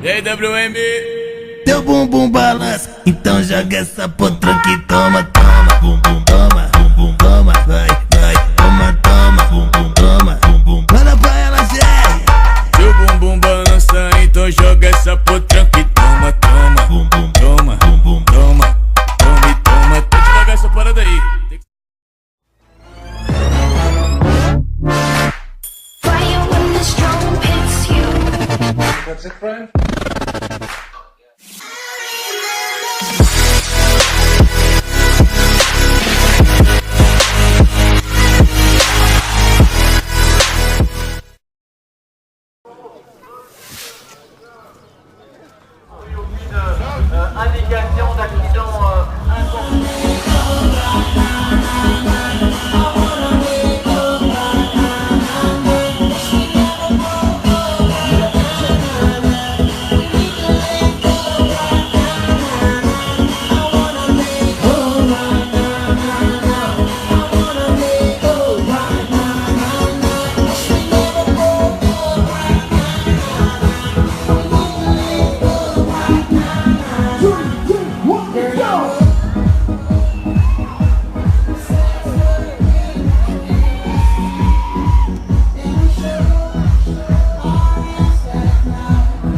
JWM. Teu bumbum balança, então joga essa potranca e toma, toma, bumbum, toma, bumbum, toma, vai, vai, toma, toma, bumbum, toma, bumbum. Manda pra ela, Jerry. Teu bumbum balança, então joga essa potranca e toma, toma, bumbum, toma, bumbum, toma, toma e toma. Tem que jogar essa parada aí. Fire when the storm hits you. That's it, friend? Indication d'accident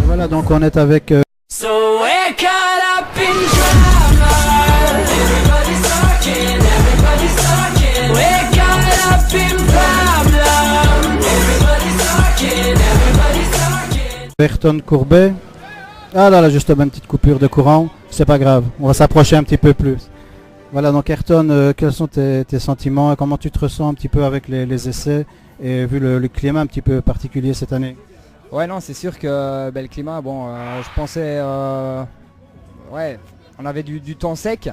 Voilà, donc on est avec So we're caught up in drama. Everybody's talking, everybody's talking. We're caught up in problem. Everybody's talking, everybody's talking. Ayrton Courbet. Ah là là, justement une petite coupure de courant, c'est pas grave, on va s'approcher un petit peu plus. Voilà, donc Ayrton, quels sont tes sentiments et comment tu te ressens un petit peu avec les essais et vu le climat un petit peu particulier cette année? Ouais, non, c'est sûr que le climat, bon, je pensais, ouais, on avait du temps sec,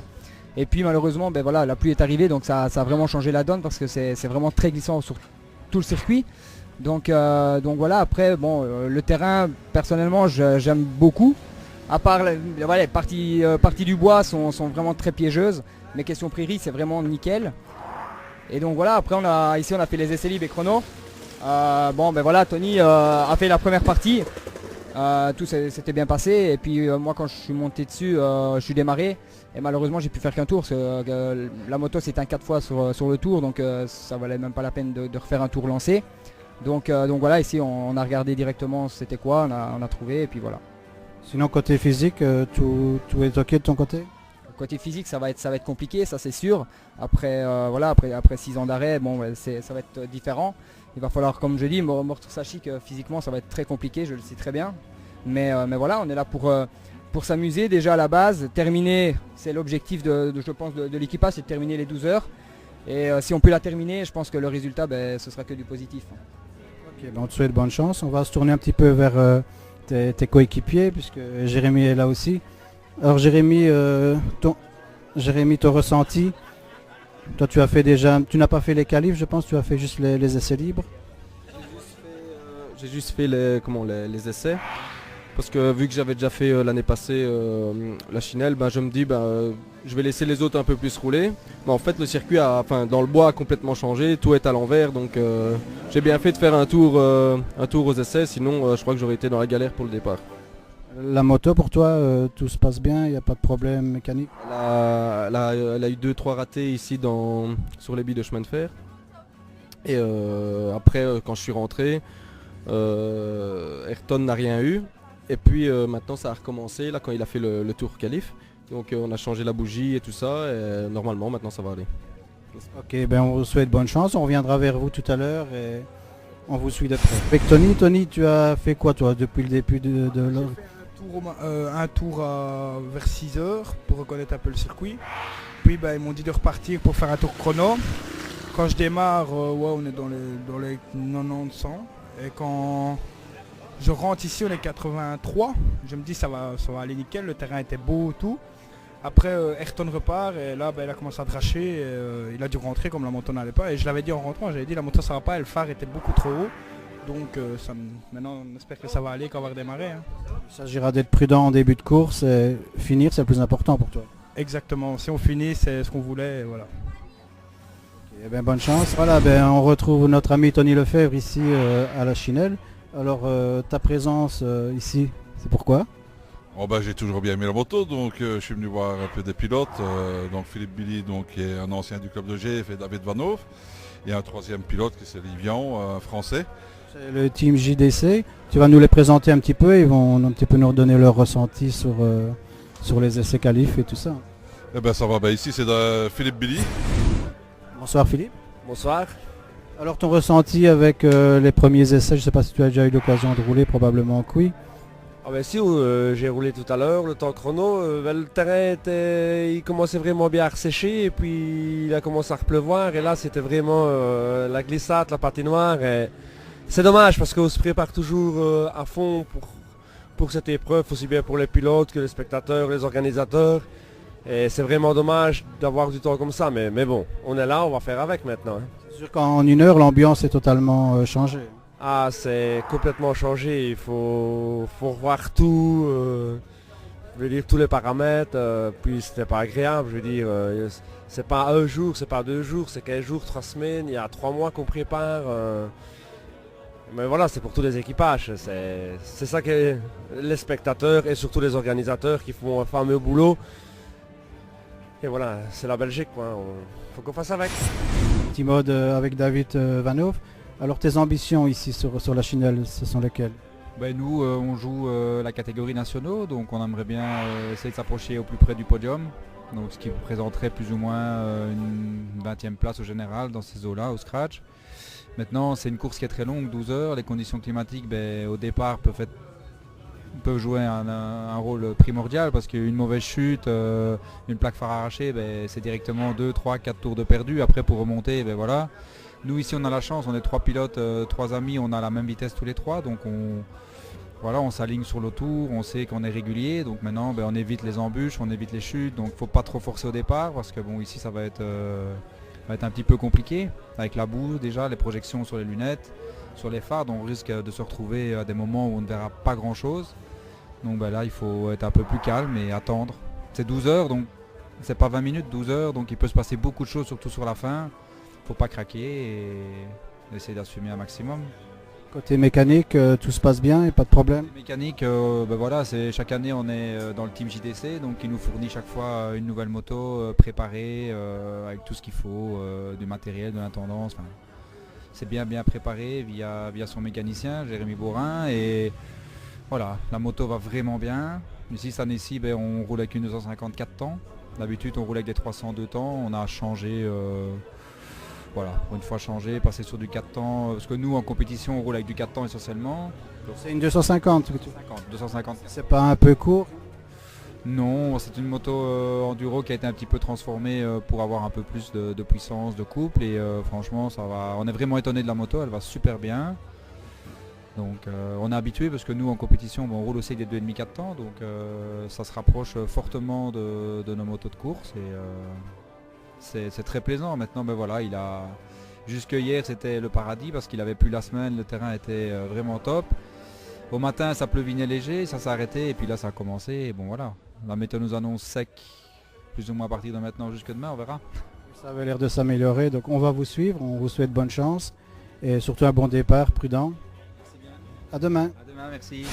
et puis malheureusement, ben voilà, la pluie est arrivée, donc ça a vraiment changé la donne parce que c'est vraiment très glissant sur tout le circuit. Donc voilà, après, bon, le terrain, personnellement, j'aime beaucoup. À part, voilà, les parties du bois sont vraiment très piégeuses, mais question prairie, c'est vraiment nickel. Et donc voilà, après, ici on a fait les essais libres et chrono. Bon ben voilà, Tony a fait la première partie, tout s'était bien passé et puis moi quand je suis monté dessus, je suis démarré et malheureusement j'ai pu faire qu'un tour parce que la moto s'éteint 4 fois sur le tour, donc ça valait même pas la peine de refaire un tour lancé. Donc voilà, ici on a regardé directement c'était quoi, on a trouvé et puis voilà. Sinon côté physique, tout est ok de ton côté? Côté physique ça va être compliqué, ça c'est sûr. Après voilà, après 6 ans d'arrêt, bon ça va être différent. Il va falloir, comme je dis, Morto Sachi que physiquement ça va être très compliqué, je le sais très bien. Mais voilà, on est là pour s'amuser déjà à la base, terminer, c'est l'objectif je pense de l'équipage, c'est de terminer les 12 heures. Et si on peut la terminer, je pense que le résultat, ce sera que du positif. Ok, ben on te souhaite bonne chance. On va se tourner un petit peu vers tes coéquipiers puisque Jérémy est là aussi. Alors Jérémy, ton ressenti? Toi tu as fait déjà, tu n'as pas fait les qualifs je pense, tu as fait juste les essais libres. J'ai juste fait les essais. Parce que vu que j'avais déjà fait l'année passée la Chinelle, je me dis je vais laisser les autres un peu plus rouler. Mais en fait le circuit dans le bois a complètement changé, tout est à l'envers, donc j'ai bien fait de faire un tour aux essais, sinon je crois que j'aurais été dans la galère pour le départ. La moto pour toi, tout se passe bien, il n'y a pas de problème mécanique? Elle a eu 2-3 ratés ici sur les billes de chemin de fer. Et après quand je suis rentré, Ayrton n'a rien eu. Et puis maintenant ça a recommencé là quand il a fait le tour qualif. Donc on a changé la bougie et tout ça et normalement maintenant ça va aller. Ok, ben on vous souhaite bonne chance, on reviendra vers vous tout à l'heure et on vous suit de près. Avec Tony, tu as fait quoi toi depuis le début de l'heure? Un tour vers 6 heures pour reconnaître un peu le circuit. Puis ils m'ont dit de repartir pour faire un tour chrono. Quand je démarre, ouais, on est dans les 90-100. Et quand je rentre ici, on est 83. Je me dis ça va aller nickel, le terrain était beau tout. Après Ayrton repart et là il a commencé à dracher. Et, il a dû rentrer comme la moto n'allait pas. Et je l'avais dit en rentrant, j'avais dit la moto ça va pas, et le phare était beaucoup trop haut. Donc maintenant on espère que ça va aller quand on va redémarrer. Hein. Il s'agira d'être prudent en début de course et finir c'est le plus important pour toi. Exactement, si on finit c'est ce qu'on voulait, et voilà. Okay, ben, bonne chance. Voilà, on retrouve notre ami Tony Lefebvre ici à la Chinelle. Alors ta présence ici, C'est pourquoi? Oh bah, j'ai toujours bien aimé la moto, donc je suis venu voir un peu des pilotes. Donc Philippe Billy, donc, qui est un ancien du club de GF, et David Vanhoff. Et un troisième pilote qui c'est Livian, un français. C'est le team JDC. Tu vas nous les présenter un petit peu, ils vont un petit peu nous redonner leur ressenti sur les essais qualifs et tout ça. Eh ben ça va, ben, ici c'est Philippe Billy. Bonsoir Philippe. Bonsoir. Alors ton ressenti avec les premiers essais, je ne sais pas si tu as déjà eu l'occasion de rouler, probablement que oui. Ah ben si, j'ai roulé tout à l'heure, le temps chrono, le terrain il commençait vraiment bien à ressécher et puis il a commencé à repleuvoir et là c'était vraiment la glissade, la patinoire. Et c'est dommage parce qu'on se prépare toujours à fond pour cette épreuve, aussi bien pour les pilotes que les spectateurs, les organisateurs. Et c'est vraiment dommage d'avoir du temps comme ça, mais bon, on est là, on va faire avec maintenant. Hein. C'est sûr qu'en une heure, l'ambiance est totalement changée. Ah, c'est complètement changé, il faut revoir tout, je veux dire tous les paramètres, puis c'était pas agréable, je veux dire, c'est pas un jour, c'est pas 2 jours, c'est 15 jours, 3 semaines, il y a 3 mois qu'on prépare. Mais voilà, c'est pour tous les équipages, c'est ça que les spectateurs et surtout les organisateurs qui font un fameux boulot. Et voilà, c'est la Belgique, quoi. Faut qu'on fasse avec. Petit mode avec David Vanhoff. Alors tes ambitions ici sur la Chinelle, ce sont lesquelles? Ben nous, on joue la catégorie nationaux, donc on aimerait bien essayer de s'approcher au plus près du podium. Donc ce qui représenterait plus ou moins une 20e place au général dans ces eaux-là, au scratch. Maintenant, c'est une course qui est très longue, 12 heures. Les conditions climatiques, ben, au départ, peuvent jouer un rôle primordial parce qu'une mauvaise chute, une plaque phare arrachée, ben, c'est directement 2, 3, 4 tours de perdu. Après pour remonter, ben voilà. Nous ici on a la chance, on est 3 pilotes, 3 amis, on a la même vitesse tous les 3, donc on s'aligne sur l'autour, on sait qu'on est régulier, donc maintenant ben, on évite les embûches, on évite les chutes, donc il ne faut pas trop forcer au départ parce que bon ici ça va être un petit peu compliqué avec la boue déjà, les projections sur les lunettes, sur les phares, donc on risque de se retrouver à des moments où on ne verra pas grand chose. Donc ben là il faut être un peu plus calme et attendre. C'est 12 heures, donc c'est pas 20 minutes, 12 heures, donc il peut se passer beaucoup de choses, surtout sur la fin. Faut pas craquer et essayer d'assumer un maximum. Côté mécanique, tout se passe bien et pas de problème? Mécanique, ben voilà, chaque année on est dans le team JDC, donc il nous fournit chaque fois une nouvelle moto préparée avec tout ce qu'il faut, du matériel, de l'intendance. Enfin, c'est bien préparé via son mécanicien, Jérémy Borin, et voilà, la moto va vraiment bien. Ici cette année-ci, ben, on roule avec une 254 temps. D'habitude on roule avec des 302 temps, on a changé. Voilà, pour une fois changer, passer sur du 4 temps, parce que nous en compétition on roule avec du 4 temps essentiellement. C'est une 250 250. C'est pas un peu court? Non, c'est une moto enduro qui a été un petit peu transformée pour avoir un peu plus de puissance, de couple et franchement ça va. On est vraiment étonné de la moto, elle va super bien. Donc on est habitué parce que nous en compétition on roule aussi avec des 2,5 4 temps, donc ça se rapproche fortement de nos motos de course et c'est très plaisant. Maintenant ben voilà, jusque hier c'était le paradis parce qu'il avait plu la semaine, le terrain était vraiment top. Au matin ça pleuvinait léger, ça s'est arrêté et puis là ça a commencé et bon voilà. La météo nous annonce sec plus ou moins à partir de maintenant jusque demain, on verra. Ça avait l'air de s'améliorer, donc on va vous suivre, on vous souhaite bonne chance et surtout un bon départ, prudent. Merci bien. À demain. À demain, merci.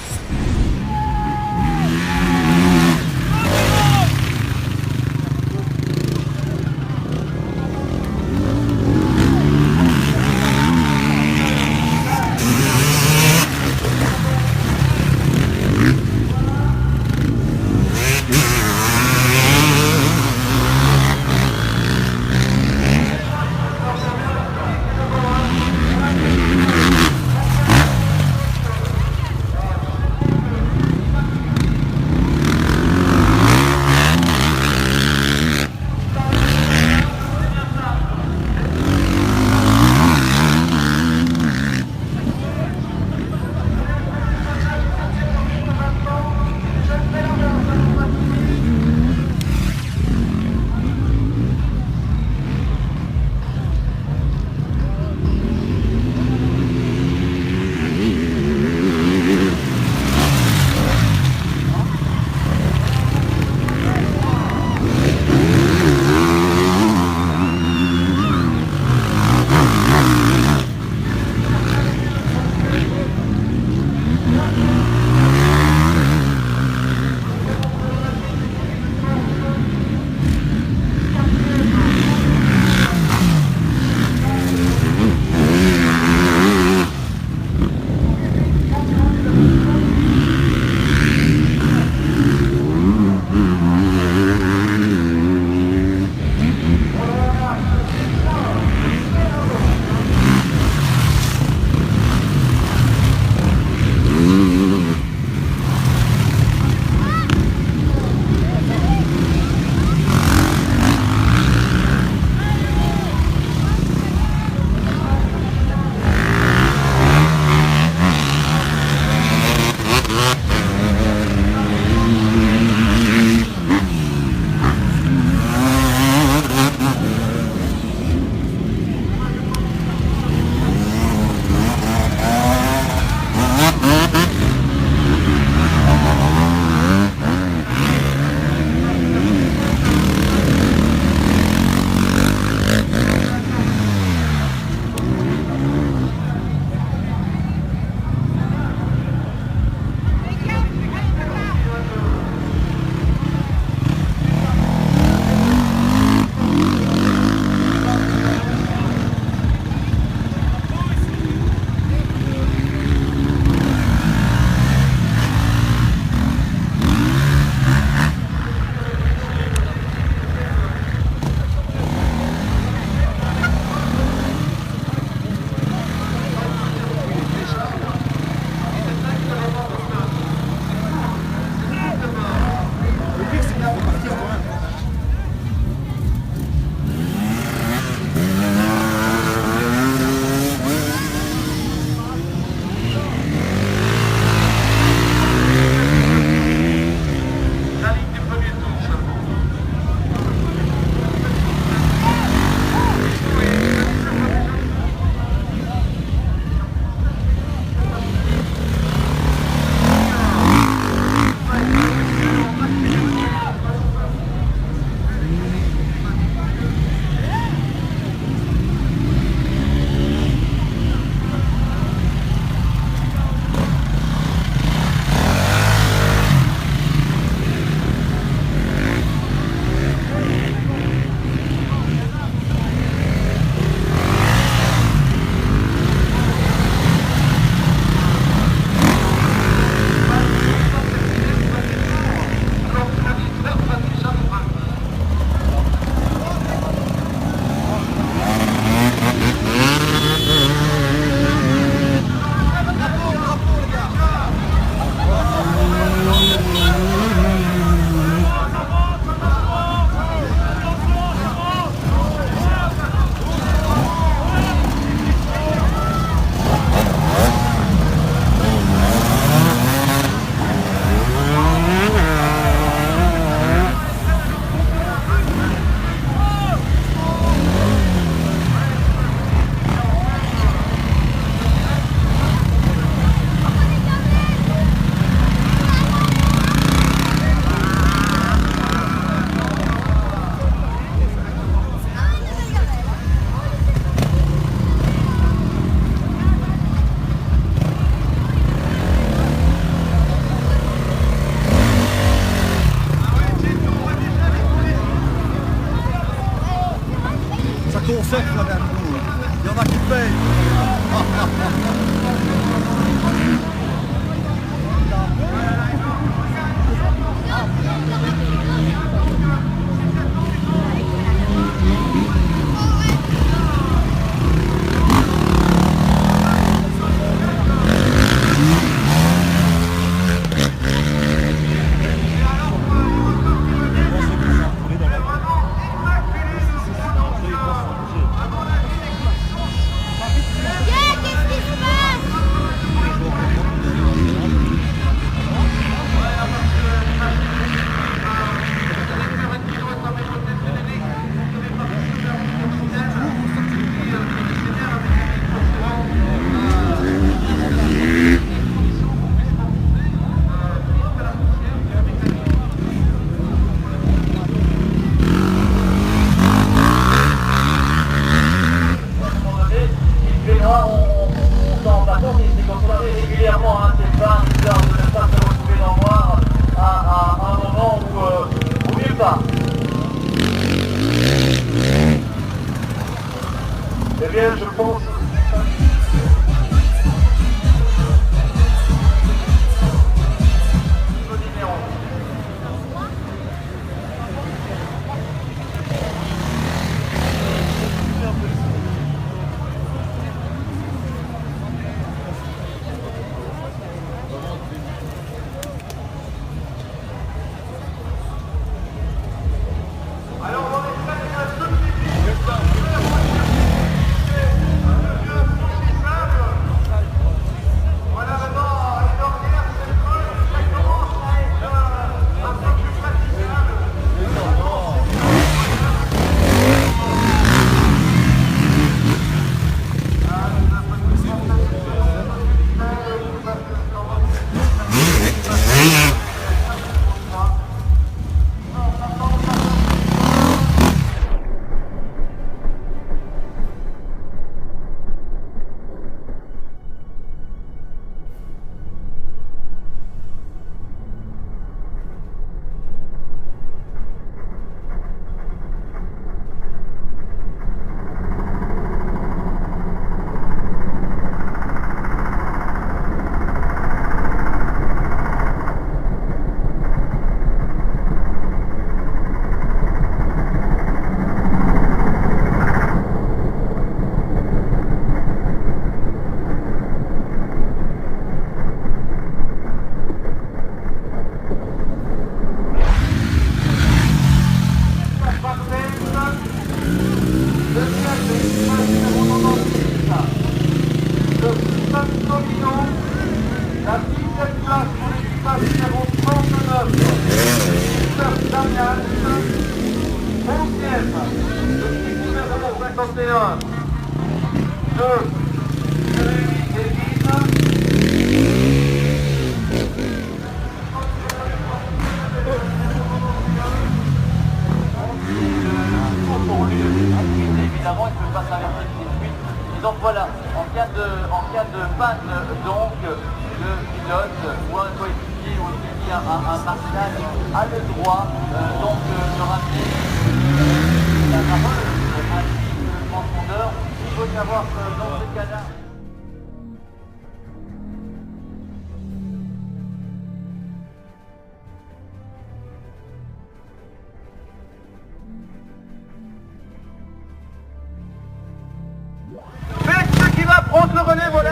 Évidemment, il ne peut pas traverser le circuit. Et donc voilà, en cas de panne, donc, le pilote ou un coéquipier ou aussi un marshal a le droit donc de ramener la parole ainsi que le transpondeur. Il faut savoir que dans ce cas-là. Qui va prendre le relais, voilà.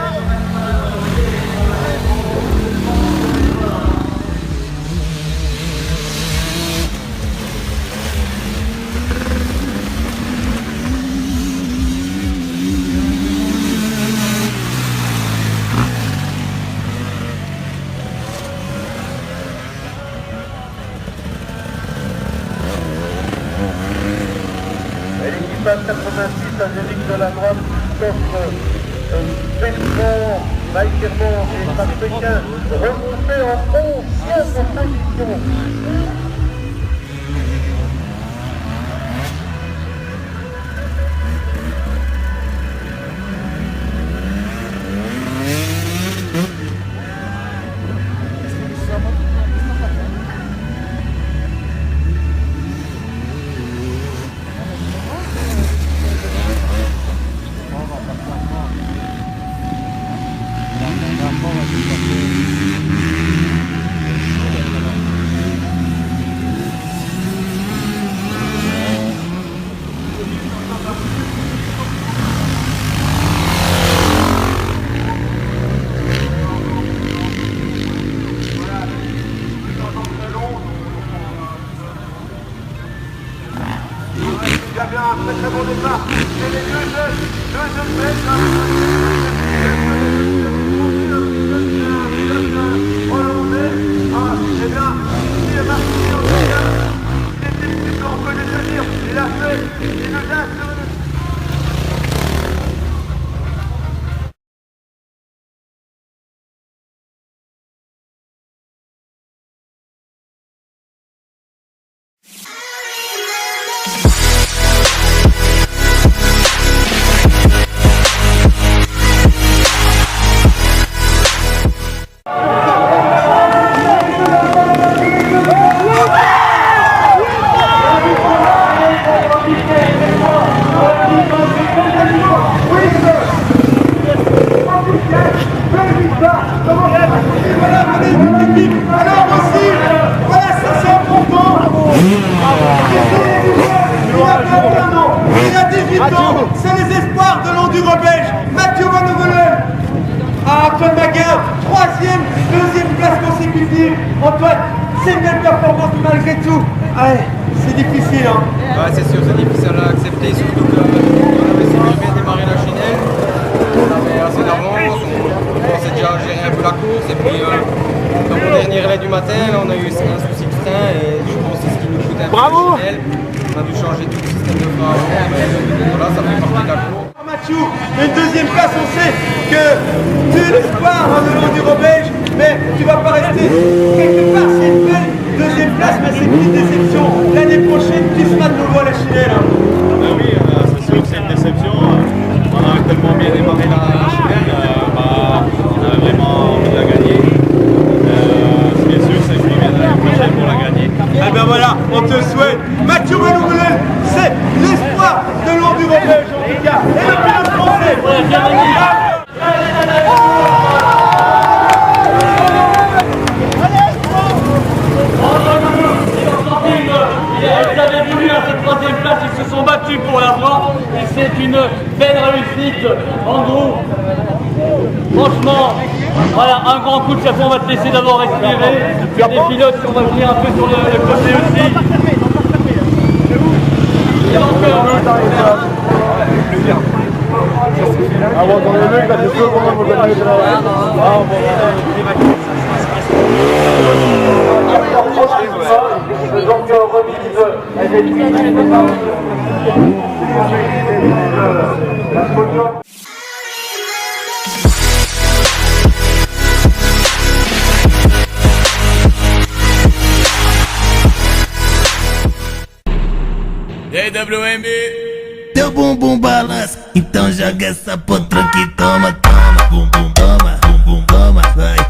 L'équipage 86 Angélique de la droite coffre Bertrand, Maïkerman et Patrick remontés en 11e position. Il y a un très très bon départ. C'est les deux jeunes Belges. Hollandais. Eh bien, ici est Martin en tout cas. Il était plus fort, on peut le dire. Il a fait une date sur le... Il a 18 ans, c'est les espoirs de l'enduro belge, Mathieu Van Ovelen. Antoine Maguire, 3e, 2e place consécutive. Antoine, c'est une belle performance malgré tout. Ouais, c'est difficile, hein. Ouais, c'est sûr, c'est difficile à accepter, surtout qu'on avait super bien démarré la chinelle. On avait assez d'avance, on pensait déjà gérer un peu la course. Et puis, dans mon dernier relais du matin, on a eu un souci de frein et je pense que c'est ce qui nous coûte un peu la chinelle. On a dû changer tout le système de frein avant, mais voilà, ça fait partie de la course. Mathieu, une 2e place, on sait que tu es l'espoir de l'enduro belge, mais tu vas pas rester quelque part, c'est une belle 2e place, mais c'est une déception. L'année prochaine, tu seras de nouveau à la chinelle. Oui, c'est sûr que c'est une déception. On a tellement bien démarré la chinelle, on a vraiment envie de la gagner. Bien sûr, c'est une bien l'année prochaine pour la gagner. Eh ben voilà, on te souhaite. Mathieu Van Ovelen, c'est l'espoir de l'enduro belge en tout cas. Et le pilote français. Ils avaient voulu à cette 3e place, ils se sont battus pour l'avoir et c'est une belle réussite. En gros, franchement, voilà, un grand coup de chapeau, on va te laisser d'abord respirer. Il y a des pilotes, on va venir un peu sur le côté aussi. Et donc, Donc DWMB. Teu bumbum balança, então joga essa potranca e toma, toma, bumbum, toma, bumbum, toma, vai.